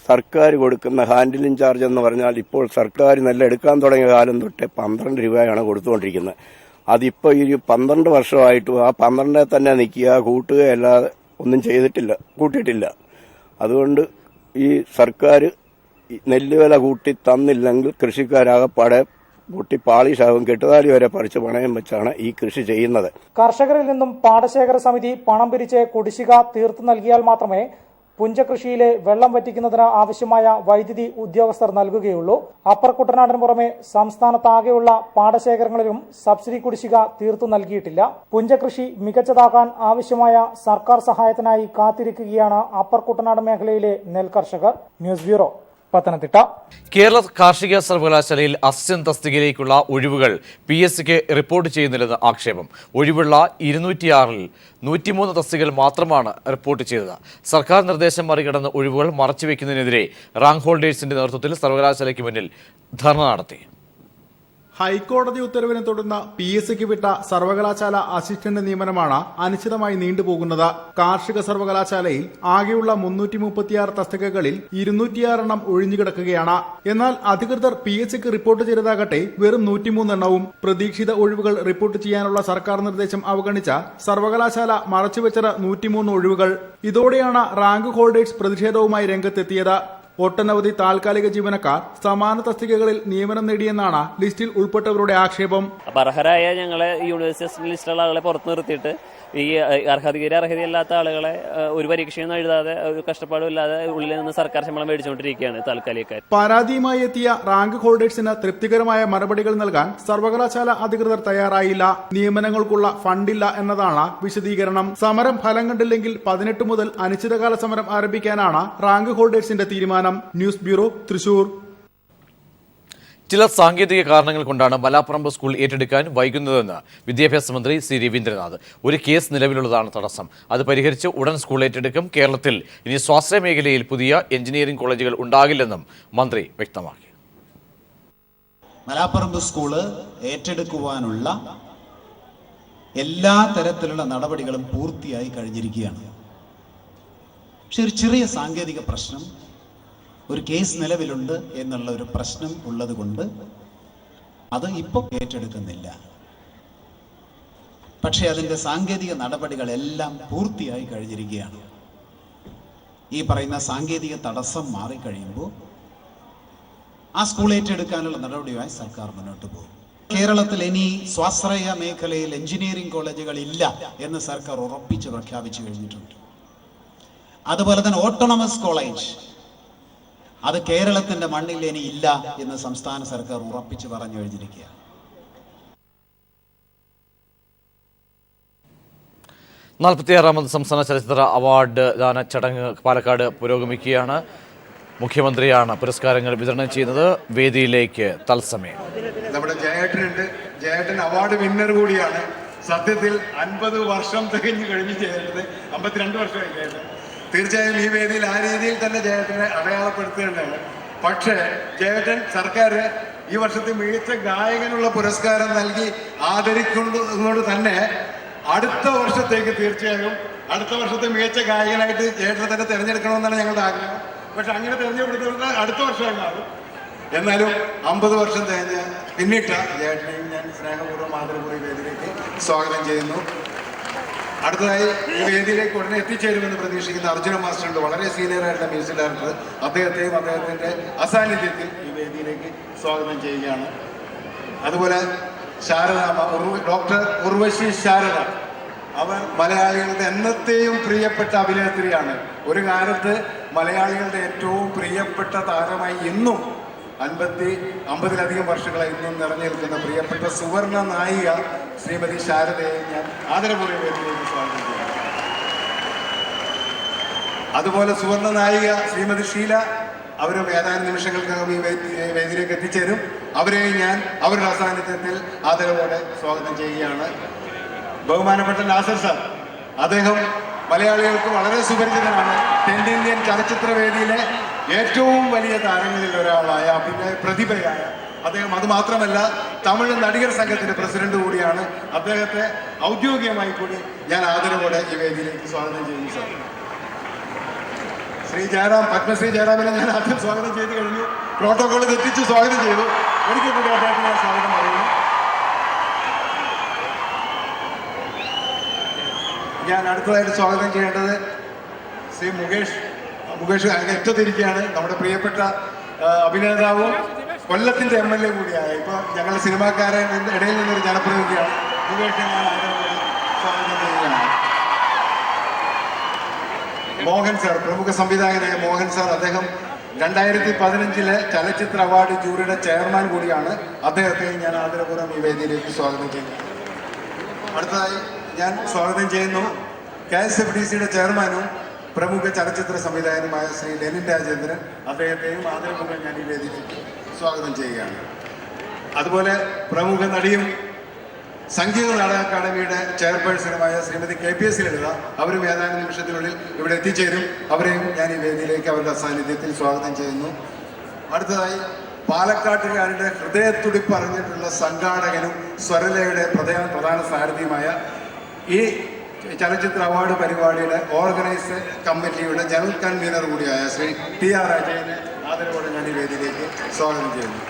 സർക്കാർ കൊടുക്കുന്ന ഹാൻഡിലിംഗ് ചാർജ് എന്ന് പറഞ്ഞാൽ ഇപ്പോൾ സർക്കാർ നെല്ല് എടുക്കാൻ തുടങ്ങിയ കാലം തൊട്ടേ 12 രൂപയാണ് കൊടുത്തുകൊണ്ടിരിക്കുന്നത്. അതിപ്പോൾ ഈ 12 വർഷമായിട്ടും ആ 12 തന്നെ നിൽക്കുക, കൂട്ടുക അല്ലാതെ ഒന്നും കൂട്ടിയിട്ടില്ല. അതുകൊണ്ട് ഈ സർക്കാർ നെല്ലുവില കൂട്ടി തന്നില്ലെങ്കിൽ കൃഷിക്കാരാകപ്പാടെ പൊട്ടി പാളിശാകും. കെട്ടുതാലി വരെ പറിച്ച് പണയം വെച്ചാണ് ഈ കൃഷി ചെയ്യുന്നത്. കർഷകരിൽ നിന്നും പാടശേഖര സമിതി പണം പിരിച്ച് കുടിശ്ശിക തീർത്തു നൽകിയാൽ മാത്രമേ പുഞ്ചകൃഷിയിലെ വെള്ളം വറ്റിക്കുന്നതിന് ആവശ്യമായ വൈദ്യുതി ഉദ്യോഗസ്ഥർ നൽകുകയുള്ളൂ. അപ്പർ കുട്ടനാടിന് പുറമെ സംസ്ഥാനത്താകെയുള്ള പാടശേഖരങ്ങളിലും സബ്സിഡി കുടിശ്ശിക തീർത്തു നൽകിയിട്ടില്ല. പുഞ്ചകൃഷി മികച്ചതാക്കാൻ ആവശ്യമായ സർക്കാർ സഹായത്തിനായി കാത്തിരിക്കുകയാണ് അപ്പർ കുട്ടനാട് മേഖലയിലെ നെൽകർഷകർ. News bureau, Pathanamthitta. കേരള കാർഷിക സർവകലാശാലയിൽ അസിസ്റ്റന്റ് തസ്തികയിലേക്കുള്ള ഒഴിവുകൾ PSCക്ക് റിപ്പോർട്ട് ചെയ്യുന്നില്ലെന്ന് ആക്ഷേപം. ഒഴിവുള്ള 206-ൽ 103 തസ്തികകൾ മാത്രമാണ് റിപ്പോർട്ട് ചെയ്തത്. സർക്കാർ നിർദ്ദേശം മറികടന്ന് ഒഴിവുകൾ മറച്ചുവെക്കുന്നതിനെതിരെ റാങ്ക് ഹോൾഡേഴ്സിന്റെ നേതൃത്വത്തിൽ സർവകലാശാലയ്ക്ക് മുന്നിൽ ധർണ നടത്തി. ഹൈക്കോടതി ഉത്തരവിനെ തുടർന്ന് PSCക്ക് വിട്ട സർവകലാശാല അസിസ്റ്റന്റ് നിയമനമാണ് അനിശ്ചിതമായി നീണ്ടുപോകുന്നത്. കാർഷിക സർവകലാശാലയിൽ ആകെയുള്ള 336 തസ്തികകളിൽ 206 എണ്ണം ഒഴിഞ്ഞുകിടക്കുകയാണ്. എന്നാൽ അധികൃതർ PSCക്ക് റിപ്പോർട്ട് ചെയ്തതാകട്ടെ വെറും 103 എണ്ണവും. പ്രതീക്ഷിത ഒഴിവുകൾ റിപ്പോർട്ട് ചെയ്യാനുള്ള സർക്കാർ നിർദ്ദേശം അവഗണിച്ച സർവകലാശാല മറച്ചുവെച്ചത് 103 ഒഴിവുകൾ. ഇതോടെയാണ് റാങ്ക് ഹോൾഡേഴ്സ് പ്രതിഷേധവുമായി രംഗത്തെത്തിയത്. ഒട്ടനവധി താൽക്കാലിക ജീവനക്കാർ സമാന തസ്തികകളിൽ നിയമനം നേടിയെന്നാണ് ലിസ്റ്റിൽ ഉൾപ്പെട്ടവരുടെ ആക്ഷേപം. അർഹരായ ഞങ്ങളെ യൂണിവേഴ്സിറ്റി ലിസ്റ്റിലുള്ള ആളുകളെ പുറത്തു നിർത്തിയിട്ട് ഈ അർഹതയില്ലാത്ത ആളുകളെ ഒരു പരീക്ഷയൊന്നും എഴുതാതെ ഒരു കഷ്ടപ്പാടും ഇല്ലാതെ ഉള്ളിൽ നിന്ന് സർക്കാർ ശമ്പളം മേടിച്ചുകൊണ്ടിരിക്കുകയാണ് താൽക്കാലികക്കാർ. പരാതിയുമായി എത്തിയ റാങ്ക് ഹോൾഡേഴ്സിന് തൃപ്തികരമായ മറുപടികൾ നൽകാൻ സർവകലാശാല അധികൃതർ തയ്യാറായില്ല. നിയമനങ്ങൾക്കുള്ള ഫണ്ടില്ല എന്നതാണ് വിശദീകരണം. സമരം ഫലം കണ്ടില്ലെങ്കിൽ 18 മുതൽ അനിശ്ചിതകാല സമരം ആരംഭിക്കാനാണ് റാങ്ക് ഹോൾഡേഴ്സിന്റെ തീരുമാനം. News bureau, Thrissur. ചില സാങ്കേതിക കാരണങ്ങൾ കൊണ്ടാണ് മലാപ്പറമ്പ് സ്കൂൾ ഏറ്റെടുക്കാൻ വൈകുന്നതെന്ന് വിദ്യാഭ്യാസ മന്ത്രി സി രവീന്ദ്രനാഥ്. ഒരു കേസ് നിലവിലുള്ളതാണ് തടസ്സം. അത് പരിഹരിച്ച് ഉടൻ സ്കൂൾ ഏറ്റെടുക്കും. കേരളത്തിൽ ഇനി സ്വാശ്രയ മേഖലയിൽ പുതിയ എഞ്ചിനീയറിംഗ് കോളേജുകൾ ഉണ്ടാകില്ലെന്നും മന്ത്രി വ്യക്തമാക്കി. മലാപ്പറമ്പ് സ്കൂള് ഏറ്റെടുക്കുവാനുള്ള എല്ലാ തരത്തിലുള്ള നടപടികളും പൂർത്തിയായി കഴിഞ്ഞിരിക്കുകയാണ്. പക്ഷെ ഒരു ചെറിയ സാങ്കേതിക പ്രശ്നം, ഒരു കേസ് നിലവിലുണ്ട് എന്നുള്ള ഒരു പ്രശ്നം ഉള്ളത് കൊണ്ട് അത് ഇപ്പോൾ ഏറ്റെടുക്കുന്നില്ല. പക്ഷേ അതിൻ്റെ സാങ്കേതിക നടപടികളെല്ലാം പൂർത്തിയായി കഴിഞ്ഞിരിക്കുകയാണ്. ഈ പറയുന്ന സാങ്കേതിക തടസ്സം മാറിക്കഴിയുമ്പോൾ ആ സ്കൂൾ ഏറ്റെടുക്കാനുള്ള നടപടിയുമായി സർക്കാർ മുന്നോട്ട് പോകും. കേരളത്തിൽ ഇനി സ്വാശ്രയ മേഖലയിൽ എഞ്ചിനീയറിംഗ് കോളേജുകൾ ഇല്ല എന്ന് സർക്കാർ ഉറപ്പിച്ച് പ്രഖ്യാപിച്ചു കഴിഞ്ഞിട്ടുണ്ട്. അതുപോലെ തന്നെ ഓട്ടോണമസ് കോളേജ് അത് കേരളത്തിന്റെ മണ്ണിൽ ഇനി ഇല്ല എന്ന് സംസ്ഥാന സർക്കാർ ഉറപ്പിച്ചു പറഞ്ഞു കഴിഞ്ഞിരിക്കുകയാണ്. 46ാമത് സംസ്ഥാന ചലച്ചിത്ര അവാർഡ് ദാന ചടങ്ങ് പാലക്കാട് പുരോഗമിക്കുകയാണ്. മുഖ്യമന്ത്രിയാണ് പുരസ്കാരങ്ങൾ വിതരണം ചെയ്യുന്നത്. വേദിയിലേക്ക് തത്സമയം നമ്മുടെ ജയേട്ടനുണ്ട്. ജയേട്ടൻ അവാർഡ് വിന്നർ കൂടിയാണ്. സത്യത്തിൽ 50 വർഷം തികഞ്ഞു കഴിഞ്ഞ് ജയേട്ടന് 52 വർഷമായി ജയേട്ടൻ. തീർച്ചയായും ഈ വേദിയിൽ ആ രീതിയിൽ തന്നെ ജയേട്ടനെ അടയാളപ്പെടുത്തേണ്ടതാണ്. പക്ഷേ ജയേട്ടൻ സർക്കാർ ഈ വർഷത്തെ മികച്ച ഗായകനുള്ള പുരസ്കാരം നൽകി ആദരിക്കുന്നതുകൊണ്ട് തന്നെ അടുത്ത വർഷത്തേക്ക് തീർച്ചയായും അടുത്ത വർഷത്തെ മികച്ച ഗായകനായിട്ട് ജയേട്ടനെ തന്നെ തിരഞ്ഞെടുക്കണമെന്നാണ് ഞങ്ങളുടെ ആഗ്രഹം. പക്ഷെ അങ്ങനെ തിരഞ്ഞെടുക്കുന്നത് അടുത്ത വർഷമാകും. എന്നാലും 50 വർഷം പിന്നിട്ട ജയേട്ടനെയും ഞാൻ സ്നേഹപൂർവ്വം ആദരപൂർവ്വം വേദിയിലേക്ക് സ്വാഗതം ചെയ്യുന്നു. അടുത്തതായി ഈ വേദിയിലേക്ക് ഉടനെ എത്തിച്ചേരുമെന്ന് പ്രതീക്ഷിക്കുന്ന അർജുന മാസ്റ്ററുണ്ട്. വളരെ സീനിയർ ആയിട്ടുള്ള മ്യൂസിക് ഡയറക്ടർ. അദ്ദേഹത്തെയും അദ്ദേഹത്തിൻ്റെ അസാന്നിധ്യത്തിൽ ഈ വേദിയിലേക്ക് സ്വാഗതം ചെയ്യുകയാണ്. അതുപോലെ ശാരദാമ്മ, ഡോക്ടർ ഉർവശി ശാരദ, അവർ മലയാളികളുടെ എന്നത്തെയും പ്രിയപ്പെട്ട അഭിനേത്രിയാണ്. ഒരു കാലത്ത് മലയാളികളുടെ ഏറ്റവും പ്രിയപ്പെട്ട താരമായി ഇന്നും 50-ലധികം വർഷങ്ങളായി ഇന്നും നിറഞ്ഞു നിൽക്കുന്ന പ്രിയപ്പെട്ട സുവർണ നായിക ശ്രീമതി ശാരദയെ ഞാൻ ആദരപൂർവ്വം വേദിയിലേക്ക് സ്വാഗതം ചെയ്യുന്നു. അതുപോലെ സുവർണ നായിക ശ്രീമതി ഷീല, അവരും ഏതാനും നിമിഷങ്ങൾക്കകം ഈ വേദിയിലേക്ക് എത്തിച്ചേരും. അവരെയും ഞാൻ അവരുടെ അസാന്നിധ്യത്തിൽ ആദരവോടെ സ്വാഗതം ചെയ്യുകയാണ്. ബഹുമാനപ്പെട്ട നാസർ സാർ, അദ്ദേഹം മലയാളികൾക്ക് വളരെ സുപരിചിതനാണ്. തെന്നിന്ത്യൻ ചലച്ചിത്ര വേദിയിലെ ഏറ്റവും വലിയ താരങ്ങളിൽ ഒരാളായ അഭിനയ പ്രതിഭയായ അദ്ദേഹം. അതുമാത്രമല്ല തമിഴ് നടികർ സംഘത്തിന്റെ പ്രസിഡന്റ് കൂടിയാണ്. അദ്ദേഹത്തെ ഔദ്യോഗികമായി കൂടി ഞാൻ ആദരവോടെ ഈ വേദിയിലേക്ക് സ്വാഗതം ചെയ്യുന്നു. സാർ, ശ്രീ ജയറാം, പത്മശ്രീ ജയറാമിനെ ഞാൻ ആദ്യം സ്വാഗതം ചെയ്ത് കഴിഞ്ഞു. പ്രോട്ടോകോൾ തെറ്റിച്ച് സ്വാഗതം ചെയ്തു. ഒരിക്കൽ കൂടി അദ്ദേഹത്തിന് ഞാൻ സ്വാഗതം പറയുന്നു. ഞാൻ അടുത്തതായിട്ട് സ്വാഗതം ചെയ്യേണ്ടത് ശ്രീ മുകേഷ് എത്തത്തിരിക്കുകയാണ്. നമ്മുടെ പ്രിയപ്പെട്ട അഭിനേതാവും കൊല്ലത്തിന്റെ MLA കൂടിയായ, ഇപ്പോൾ ഞങ്ങളുടെ സിനിമാക്കാരുടെ ഇടയിൽ നിന്നൊരു ജനപ്രതിനിധിയാണ്. മുകേഷ് ഞാൻ സ്വാഗതം ചെയ്യുകയാണ്. മോഹൻ സാർ, പ്രമുഖ സംവിധായകനായ മോഹൻ സാർ, അദ്ദേഹം 2015 ചലച്ചിത്ര അവാർഡ് ജൂറിയുടെ ചെയർമാൻ കൂടിയാണ്. അദ്ദേഹത്തെ ഞാൻ ആദരപൂർവ്വം ഈ വേദിയിലേക്ക് സ്വാഗതം ചെയ്യുന്നു. അടുത്തതായി ഞാൻ സ്വാഗതം ചെയ്യുന്നു KSFDCയുടെ ചെയർമാനും പ്രമുഖ ചലച്ചിത്ര സംവിധായകനുമായ ശ്രീ ലെനിൻ രാജേന്ദ്രൻ. അദ്ദേഹത്തെയും ആദരപൂർവ്വം ഞാൻ ഈ വേദിയിലേക്ക് സ്വാഗതം ചെയ്യുകയാണ്. അതുപോലെ പ്രമുഖ നടിയും സംഗീത നാടക അക്കാദമിയുടെ ചെയർപേഴ്സണുമായ ശ്രീമതി KPS ലളിത, അവരും ഏതാനും നിമിഷത്തിനുള്ളിൽ ഇവിടെ എത്തിച്ചേരും. അവരെയും ഞാൻ ഈ വേദിയിലേക്ക് അവരുടെ സാന്നിധ്യത്തിൽ സ്വാഗതം ചെയ്യുന്നു. അടുത്തതായി പാലക്കാട്ടുകാരുടെ ഹൃദയത്തുടിപ്പ് അറിഞ്ഞിട്ടുള്ള സംഘാടകനും സ്വരലയുടെ പ്രധാന സാരഥിയുമായ ഈ ചലച്ചിത്ര അവാർഡ് പരിപാടിയുടെ ഓർഗനൈസ് കമ്മിറ്റിയുടെ ജനറൽ കൺവീനർ കൂടിയായ ശ്രീ TR അജയനെ ആദരവോടെ ഞാൻ ഈ വേദിയിലേക്ക് സ്വാഗതം ചെയ്യുന്നു.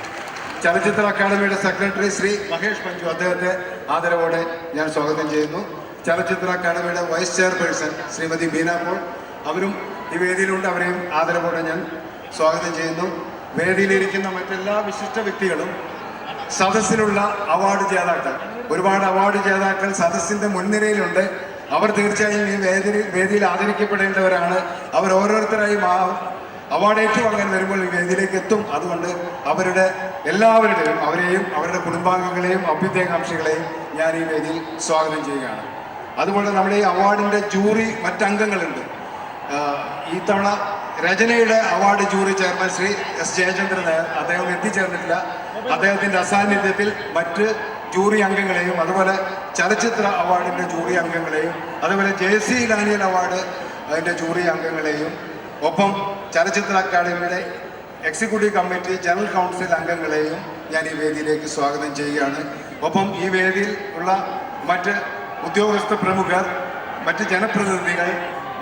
ചലച്ചിത്ര അക്കാദമിയുടെ സെക്രട്ടറി ശ്രീ മഹേഷ് പഞ്ചു, അദ്ദേഹത്തെ ആദരവോടെ ഞാൻ സ്വാഗതം ചെയ്യുന്നു. ചലച്ചിത്ര അക്കാദമിയുടെ വൈസ് ചെയർപേഴ്സൺ ശ്രീമതി ബീന പോൾ, അവരും ഈ വേദിയിലുണ്ട്. അവരെയും ആദരവോടെ ഞാൻ സ്വാഗതം ചെയ്യുന്നു. വേദിയിലിരിക്കുന്ന മറ്റെല്ലാ വിശിഷ്ട വ്യക്തികളും, സദസ്സിലുള്ള അവാർഡ് ജേതാക്കൾ, ഒരുപാട് അവാർഡ് ജേതാക്കൾ സദസ്സിൻ്റെ മുൻനിരയിലുണ്ട്. അവർ തീർച്ചയായും ഈ വേദിയിൽ ആദരിക്കപ്പെടേണ്ടവരാണ്. അവർ ഓരോരുത്തരായും അവാർഡ് ഏറ്റുവാങ്ങാൻ വരുമ്പോൾ ഈ വേദിയിലേക്ക് എത്തും. അതുകൊണ്ട് അവരുടെ എല്ലാവരുടെയും, അവരെയും അവരുടെ കുടുംബാംഗങ്ങളെയും അഭ്യുദയകാംക്ഷികളെയും ഞാൻ ഈ വേദിയിൽ സ്വാഗതം ചെയ്യുകയാണ്. അതുപോലെ നമ്മുടെ ഈ അവാർഡിൻ്റെ ജൂറി മറ്റംഗങ്ങളുണ്ട്. ഈ തവണ രചനയുടെ award jury chairman Shri S. Jayachandran Nair, അദ്ദേഹം എത്തിച്ചേർന്നിട്ടില്ല. അദ്ദേഹത്തിൻ്റെ അസാന്നിധ്യത്തിൽ മറ്റ് ജൂറി അംഗങ്ങളെയും, അതുപോലെ ചലച്ചിത്ര അവാർഡിൻ്റെ ജൂറി അംഗങ്ങളെയും, അതുപോലെ JC ഡാനിയൽ അവാർഡ് അതിൻ്റെ ജൂറി അംഗങ്ങളെയും, ഒപ്പം ചലച്ചിത്ര അക്കാദമിയുടെ എക്സിക്യൂട്ടീവ് കമ്മിറ്റി ജനറൽ കൗൺസിൽ അംഗങ്ങളെയും ഞാൻ ഈ വേദിയിലേക്ക് സ്വാഗതം ചെയ്യുകയാണ്. ഒപ്പം ഈ വേദിയിൽ ഉള്ള മറ്റ് ഉദ്യോഗസ്ഥ പ്രമുഖർ, മറ്റ് ജനപ്രതിനിധികൾ,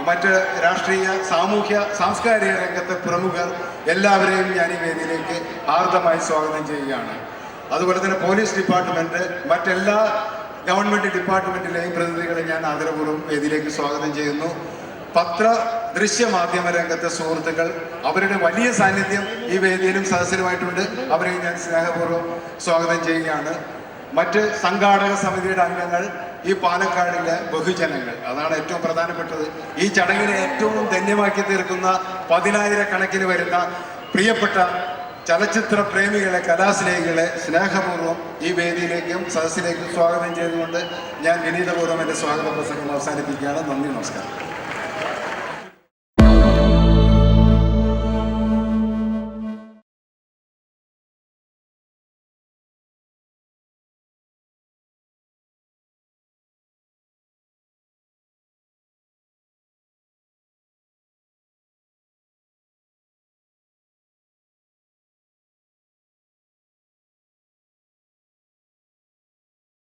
മറ്റ് രാഷ്ട്രീയ, സാമൂഹ്യ, സാംസ്കാരിക രംഗത്തെ പ്രമുഖർ എല്ലാവരെയും ഞാൻ ഈ വേദിയിലേക്ക് ആർദ്രമായി സ്വാഗതം ചെയ്യുകയാണ്. അതുപോലെ തന്നെ പോലീസ് ഡിപ്പാർട്ട്മെൻറ്റ്, മറ്റെല്ലാ ഗവൺമെൻറ് ഡിപ്പാർട്ട്മെൻറ്റിലെയും പ്രതിനിധികളെ ഞാൻ ആദരപൂർവ്വം വേദിയിലേക്ക് സ്വാഗതം ചെയ്യുന്നു. പത്ര ദൃശ്യ മാധ്യമ രംഗത്തെ സുഹൃത്തുക്കൾ, അവരുടെ വലിയ സാന്നിധ്യം ഈ വേദിയിലും സദസ്സിലുമായിട്ടുണ്ട്. അവരെ ഞാൻ സ്നേഹപൂർവ്വം സ്വാഗതം ചെയ്യുകയാണ്. മറ്റ് സംഘാടക സമിതിയുടെ അംഗങ്ങൾ, ഈ പാലക്കാടിലെ ബഹുജനങ്ങൾ, അതാണ് ഏറ്റവും പ്രധാനപ്പെട്ടത്. ഈ ചടങ്ങിനെ ഏറ്റവും ധന്യമാക്കി തീർക്കുന്ന 10,000-കണക്കിന് വരുന്ന പ്രിയപ്പെട്ട ചലച്ചിത്ര പ്രേമികളെ, കലാസ്നേഹികളെ സ്നേഹപൂർവ്വം ഈ വേദിയിലേക്കും സദസ്സിലേക്കും സ്വാഗതം ചെയ്തുകൊണ്ട് ഞാൻ വിനീതപൂർവ്വം എൻ്റെ സ്വാഗത പ്രസംഗം അവസാനിപ്പിക്കുകയാണ്. നന്ദി, നമസ്കാരം.